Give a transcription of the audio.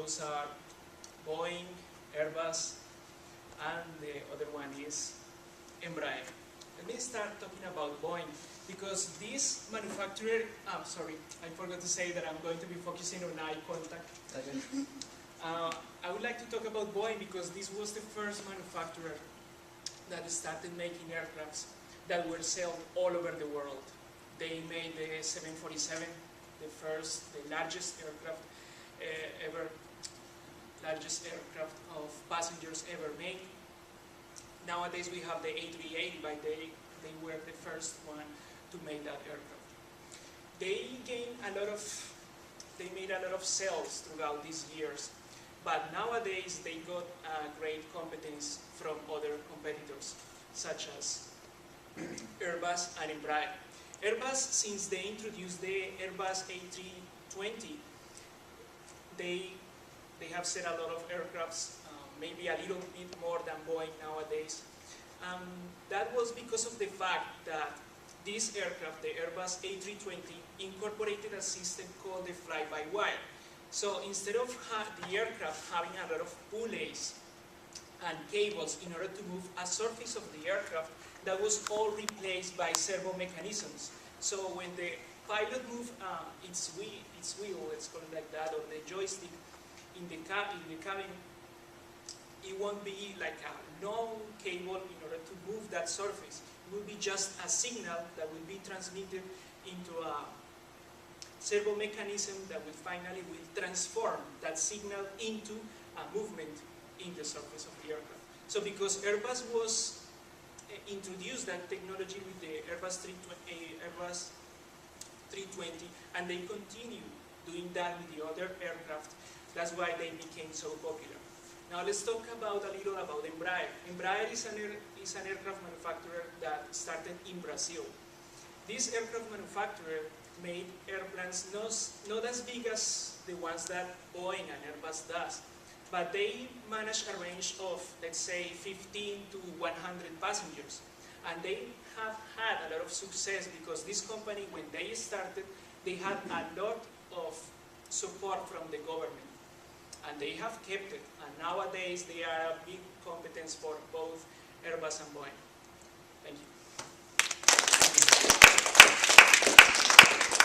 those are Boeing, Airbus, and the other one is Embraer. Let me start talking about Boeing, because this manufacturer, I'm sorry, I forgot to say that I'm going to be focusing on eye contact. Okay. I would like to talk about Boeing because this was the first manufacturer that started making aircrafts that were sold all over the world. They made the 747, the largest aircraft largest aircraft of passengers ever made. Nowadays we have the A380, but they were the first one to make that aircraft. They made a lot of sales throughout these years, but nowadays they got great competence from other competitors, such as Airbus and Embraer. Airbus, since they introduced the Airbus A320, they have set a lot of aircrafts, maybe a little bit more than Boeing nowadays. That was because of the fact that this aircraft, the Airbus A320, incorporated a system called the fly-by-wire. So instead of the aircraft having a lot of pulleys and cables in order to move a surface of the aircraft, that was all replaced by servo mechanisms. So when the pilot moves its wheel, let's call it like that, or the joystick in the cabin, it won't be like a long cable in order to move that surface. It will be just a signal that will be transmitted into a servo mechanism that will finally transform that signal into a movement in the surface of the aircraft. So because Airbus was introduced that technology with the Airbus 320, and they continue doing that with the other aircraft, that's why they became so popular. Now let's talk a little about Embraer. Embraer is an aircraft manufacturer that started in Brazil. This aircraft manufacturer made airplanes not as big as the ones that Boeing and Airbus does, but they manage a range of, let's say, 15 to 100 passengers. And they have had a lot of success because this company, when they started, they had a lot of support from the government. And they have kept it. And nowadays, they are a big competence for both Airbus and Boeing.